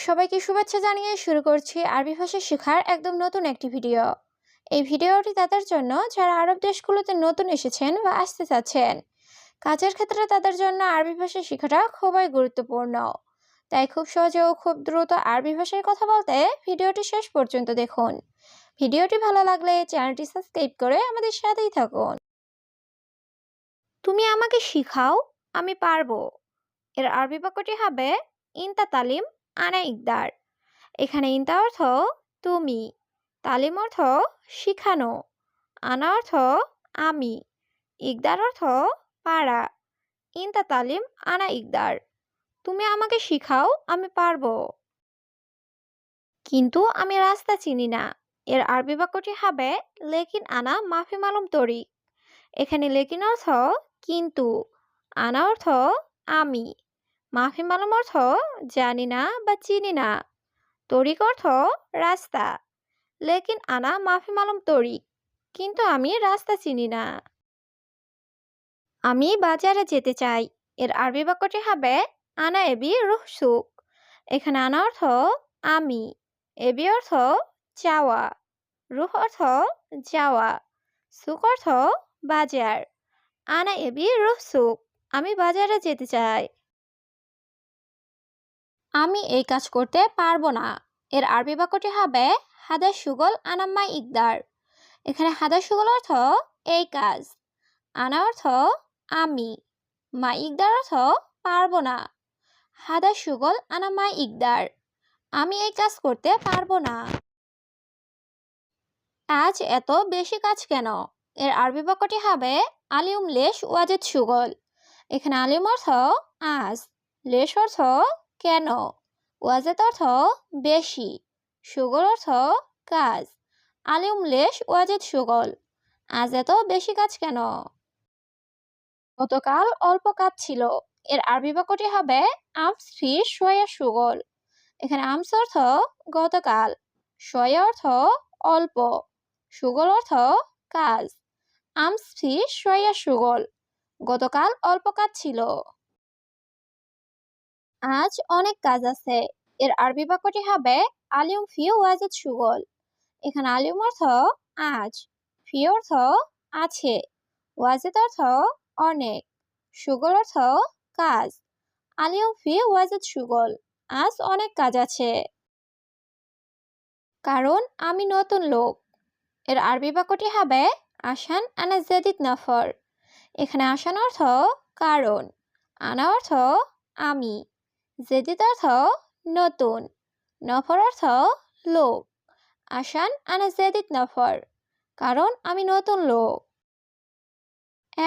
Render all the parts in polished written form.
সবাইকে শুভেচ্ছা জানিয়ে শুরু করছি আরবি ভাষা শেখার একদম নতুন একটি ভিডিও। এই ভিডিওটি তাদের জন্য যারা আরব দেশগুলোতে নতুন এসেছেন বা আসতে চাচ্ছেন। কাজের ক্ষেত্রে তাদের জন্য আরবি ভাষা শেখাটা খুবই গুরুত্বপূর্ণ। তাই খুব সহজে ও খুব দ্রুত আরবি ভাষায় কথা বলতে ভিডিওটি শেষ পর্যন্ত দেখুন। ভিডিওটি ভালো লাগলে চ্যানেলটি সাবস্ক্রাইব করে আমাদের সাথেই থাকুন। তুমি আমাকে শিখাও, আমি পারবো। এর আরবি বাক্যটি হবে ইনতা তালিম আনা ইকদার। এখানে ইনতা অর্থ তুমি, তালিম অর্থ শিখানো, আনা অর্থ আমি, ইকদার অর্থ পারা। ইনতা তালিম আনা ইকদার, তুমি আমাকে শিখাও, আমি পারবো। কিন্তু আমি রাস্তা চিনি না। এর আরবি বাক্যটি হবে লেকিন আনা মাফি মালুম তরিক। এখানে লেকিন অর্থ কিন্তু, আনা অর্থ আমি, মাফি মালুম অর্থ জানি না বা চিনি না, তরিক অর্থ রাস্তা। লেকিন আনা মাফি মালুম তরিক, কিন্তু আমি রাস্তা চিনি না। আমি বাজারে যেতে চাই। এর আরবি বাক্যটি হবে আনা এবি রুহ সুক। এখানে আনা অর্থ আমি, এবি অর্থ যাওয়া, রুহ অর্থ যাওয়া, সুক অর্থ বাজার। আনা এবি রুহ সুক, আমি বাজারে যেতে চাই। আমি এই কাজ করতে পারবো না। এর আরবি বাক্যটি হবে হাদা সুগল আনাম্মা ইকদার। এখানে হাদা সুগল অর্থ এই কাজ, আনা অর্থ আমি, মা ইকদার অর্থ পারবো না। হাদা সুগল আনা মা ইকদার, আমি এই কাজ করতে পারবো না। আজ এত বেশি কাজ কেন? এর আরবি বাক্যটি হবে আলিউম লেশ ওয়াজেদ সুগল। এখানে আলিউম অর্থ আজ, লেশ অর্থ কেন, ওয়াজেদ অর্থ বেশি, সুগল অর্থ কাজ। আলিউম লেশ ওয়াজেদ সুগল, আজ এত বেশি কাজ কেন? গতকাল অল্প কাজ ছিল। এর আরবি বাক্যটি হবে আমস ফি শোয়া সুগল। এখানে আমস অর্থ গতকাল, শোয়া অর্থ অল্প, সুগল অর্থ কাজ। আমস ফি শোয়া সুগল, গতকাল অল্প কাজ ছিল। আজ অনেক কাজ আছে। এর আরবি বাক্যটি হবে আলিউম ফি ওয়াজেদ সুগল। এখানে আলিউম অর্থ আজ, ফি অর্থ আছে, ওয়াজেদ অর্থ অনেক, সুগল অর্থ কাজ। আলিউম ফি ওয়াজেদ সুগল, আজ অনেক কাজ আছে। কারণ আমি নতুন লোক। এর আরবি বাক্যটি হবে আসান আনা জাদিদ নফর। এখানে আসান অর্থ কারণ, আনা অর্থ আমি, জাদিদ অর্থ নতুন, নফর অর্থ লোক। আসান আনা জাদিদ নফর, কারণ আমি নতুন লোক।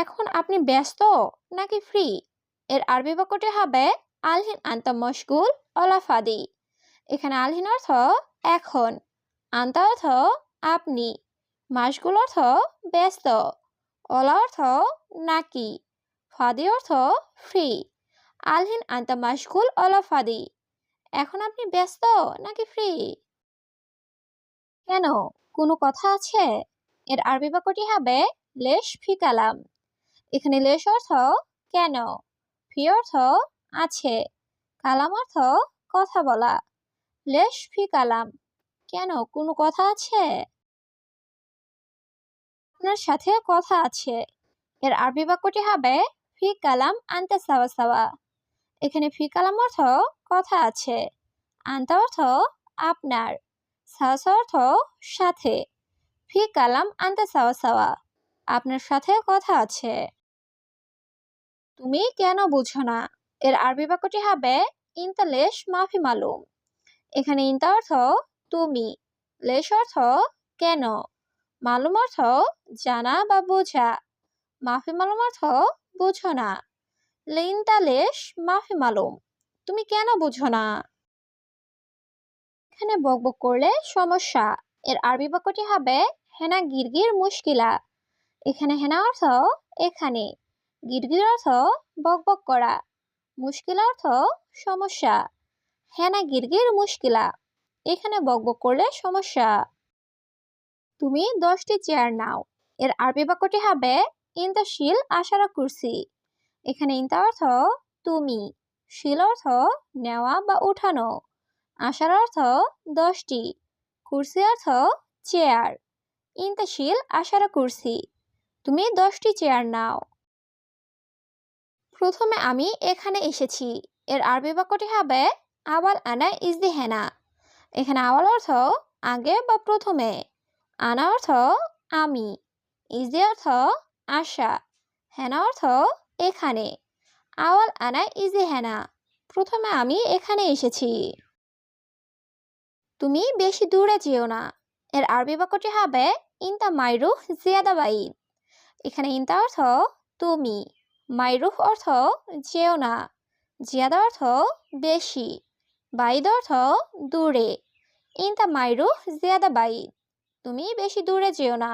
এখন আপনি ব্যস্ত নাকি ফ্রি? এর আরবি বাক্যটি হবে আলহিন আন্তা মশগুল অলা ফাদি। এখানে আলহিন অর্থ এখন, আন্তা অর্থ আপনি, মাশগুল অর্থ ব্যস্ত, অলা অর্থ নাকি, ফাদি অর্থ ফ্রি। আলহিন আন্তা মাশগুল অলা ফাদি, এখন আপনি ব্যস্ত নাকি ফ্রি? কেন, কোনো কথা আছে? এর আরবি বাক্যটি হবে লেশ ফি কালাম। এখানে লেশ অর্থ কেন, ফি অর্থ আছে, কালাম অর্থ কথা বলা। লেশ ফি কালাম, কেন, কোনো কথা আছে? আপনার সাথে কথা আছে। এর আরবি বাক্যটি হবে ফি কালাম আনতে সাওয়া সাওয়া। এখানে ফি কালাম অর্থ কথা আছে, আনতা অর্থ আপনার, সাওয়া সাওয়া অর্থ সাথে। ফি কালাম আনতে সাওয়া সাওয়া, আপনার সাথে কথা আছে। তুমি কেন বুঝো না? এর আরবি বাক্যটি হবে ইনতা লেশ মাফি মালুম। এখানে ইনতা অর্থ তুমি, লেশ অর্থ কেন, মালুম অর্থ জানা বা বোঝা, মাফি মালুম অর্থ বুঝো না। ইনতা লেশ মাফি মালুম, তুমি কেন বুঝো না? এখানে বকবক করলে সমস্যা। এর আরবি বাক্যটি হবে হেনা গিরগির মুশকিলা। এখানে হেনা অর্থ এখানে, গিরগির অর্থ বকবক করা, মুশকিলা অর্থ সমস্যা। হেনা গিরগির মুশকিলা, এখানে বকবক করলে সমস্যা। তুমি 10টি চেয়ার নাও। এর আরবি বাক্যটি হবে ইনতা শিল আশারা কুরসি। এখানে ইনতা অর্থ তুমি, শিল অর্থ নেওয়া বা উঠানো, আশার অর্থ 10টি, কুরসি অর্থ চেয়ার, ইন্তাশিল আশারা কুরসি, তুমি 10টি চেয়ার নাও। প্রথমে আমি এখানে এসেছি, এর আরবি বাক্যটি হবে আওয়াল আনা ইজদিহেনা। এখানে আওয়াল অর্থ আগে বা প্রথমে, আনা অর্থ আমি, ইজদি অর্থ আশা, হেনা অর্থ এখানে। আওয়াল আনা ইজদিহেনা, প্রথমে আমি এখানে এসেছি। তুমি বেশি দূরে যেও না, এর আরবি বাক্যটি হবে ইনতা মাইরুহ জিয়াদা বাইদ। এখানে ইনতা অর্থ তুমি, মাইরুহ অর্থ যেও না, জিয়াদা অর্থ বেশি, বাইদ অর্থ দূরে। ইনতা মাইরুহ জিয়াদা বাইদ, তুমি বেশি দূরে যেও না।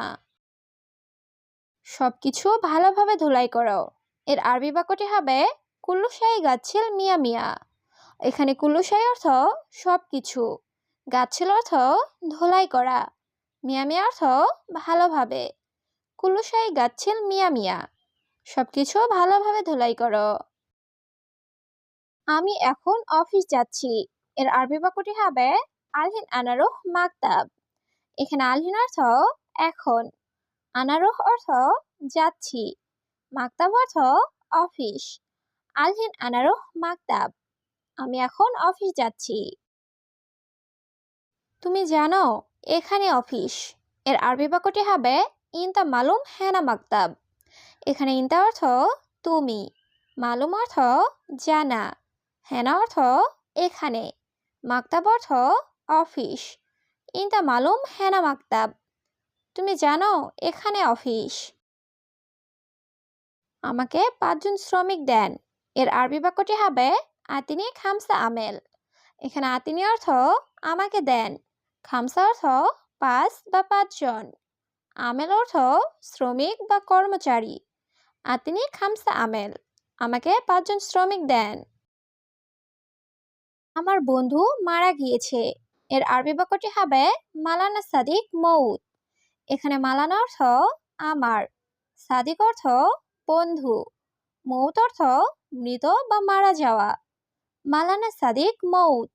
সবকিছু ভালোভাবে ধুলাই করো, এর আরবি বাক্যটি হবে কুল্লু শাই গাচ্ছিল মিয়া মিয়া। এখানে কুল্লু শাই অর্থ সবকিছু, গাচ্ছিল অর্থ ধুলাই করা, মিয়া মিয়া অর্থ ভালোভাবে। কুল্লু শাই গাচ্ছিল মিয়া মিয়া, সবকিছু ভালোভাবে ধুলাই করো। আমি এখন অফিস যাচ্ছি, এর আরবি বাক্যটি হবে আলহিন আনারুহ মাকতাব। এখানে আলহিন অর্থ এখন, আনারুহ অর্থ যাচ্ছি, মাকতাব অর্থ অফিস। আলহিন আনারুহ মাকতাব, আমি এখন অফিস যাচ্ছি। তুমি জানো এখানে অফিস, এর আরবি বাক্যটি হবে ইনতা মালুম হেনা মাকতাব। এখানে ইনতা অর্থ তুমি, মালুম অর্থ জানা, হেনা অর্থ এখানে, মাকতাব অর্থ অফিস। ইনতা মালুম হেনা মাকতাব, তুমি জানো এখানে অফিস। আমাকে 5 জন শ্রমিক দেন, এর আরবি বাক্যটি হবে আতিনি খামসা আমেল। এখানে আতিনি অর্থ আমাকে দেন, খামসা অর্থ 5 বা 5 জন, আমেল অর্থ শ্রমিক বা কর্মচারী। আতিনি খামসা আমেল, আমাকে 5 জন শ্রমিক দেন। আমার বন্ধু মারা গিয়েছে, এর আরবি বাক্যটি হবে মালানা সাদিক মৌত। এখানে মালানা অর্থ আমার, সাদিক অর্থ বন্ধু, মৌত অর্থ মৃত বা মারা যাওয়া। মালানা সাদিক মৌত,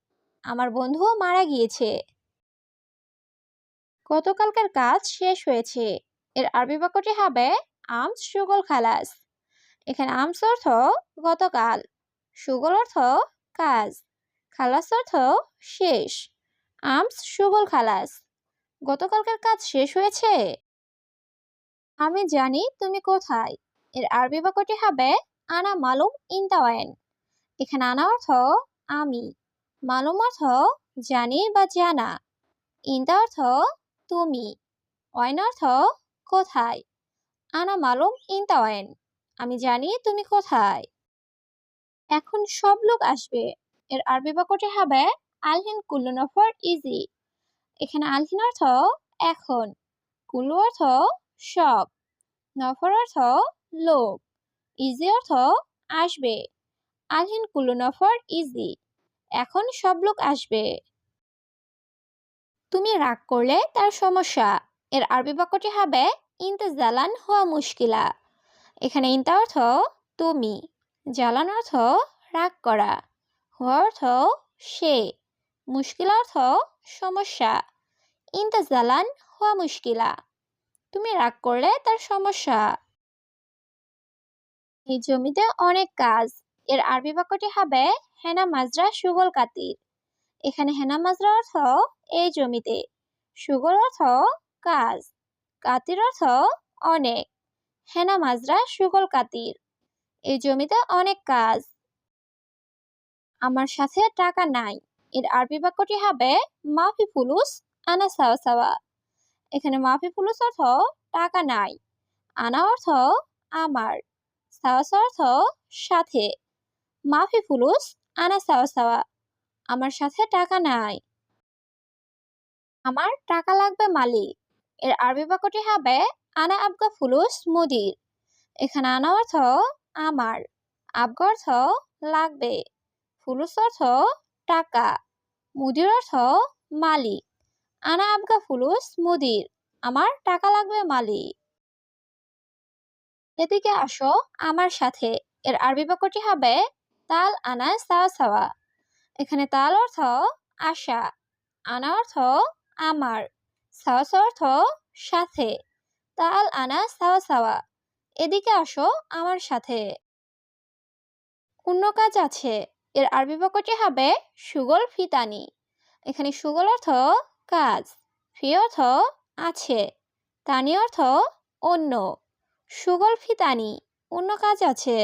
আমার বন্ধু মারা গিয়েছে। গতকালকার কাজ শেষ হয়েছে, এর আরবি বাক্যটি হবে আমস শুগল খালাস। এখানে আমস অর্থ গতকাল, শুগল অর্থ কাজ, খালাস অর্থ শেষ। আমস শুগল খালাস, গতকালকার কাজ শেষ হয়েছে। আমি জানি তুমি কোথায়, এর আরবি বাক্যটি হবে আনা মালুম ইনতাওয়েন। এখানে আনা অর্থ আমি, মালুম অর্থ জানি বা জানা, ইনতা অর্থ তুমি, ওয়েন অর্থ কোথায়। আনা মালুম ইনতাওয়েন, আমি জানি তুমি কোথায়। এখন সব লোক আসবে, এর আরবি বাক্যটি হবে আলহিন কুল্লু নফর ইজি। এখানে আলহিন অর্থ এখন, কুল্লু অর্থ সব, নফর অর্থ লোক, ইজি অর্থ আসবে। আলহিন কুল্লু নফর ইজি, এখন সব লোক আসবে। তুমি রাগ করলে তার সমস্যা, এর আরবি বাক্যটি হবে ইনতা জালান হুয়া মুশকিলা। এখানে ইনতা অর্থ তুমি, জালান অর্থ রাগ করা, হুয়া অর্থ সে, মুশকিলা অর্থ সমস্যা। ইনতা জালান হুয়া মুশকিলা, তুমি রাগ করলে তার সমস্যা। এই জমিতে অনেক কাজ, এর আরবি বাক্যটি হবে হেনা মাজরা সুগল কাতির। এখানে হেনা মাজরা অর্থ এই জমিতে, সুগল অর্থ কাজ, কাতির অর্থ অনেক। হেনা মাজরা সুগল কাতির, এই জমিতে অনেক কাজ। আমার সাথে টাকা নাই, এর আরবি বাক্যটি হবে মাফি ফুলুস আনা সাওয়া সাওয়া। এখানে মাফি ফুলুস অর্থ টাকা নাই, আনা অর্থ আমার, সাওয়া সাওয়া অর্থ সাথে। মাফি ফুলুস আনা সাওয়া সাওয়া, আমার সাথে টাকা নাই। আমার টাকা লাগবে মালিক, এর আরবি বাক্যটি হবে আনা আবগা ফুলুস মুদির। এখানে আনা অর্থ আমার, আবগা অর্থ লাগবে, ফুলুস অর্থ টাকা, মুদির অর্থ মালিক। আনা আবগা ফুলুস মুদির, আমার টাকা লাগবে মালিক। এদিকে আসো আমার সাথে, এর আরবি বাক্যটি হবে তাল আনা সাওয়া সাওয়া। এখানে তাল অর্থ আসা, আনা অর্থ আমার, সাওয়াস অর্থ সাথে, তাল আনা সাওয়া সাওয়া, এদিকে আসো আমার সাথে। অন্য কাজ আছে, এর আরবি বাক্যটি হবে সুগল ফিতানি। এখানে সুগল অর্থ কাজ, ফি অর্থ আছে, তানি অর্থ অন্য। সুগল ফিতানি, অন্য কাজ আছে।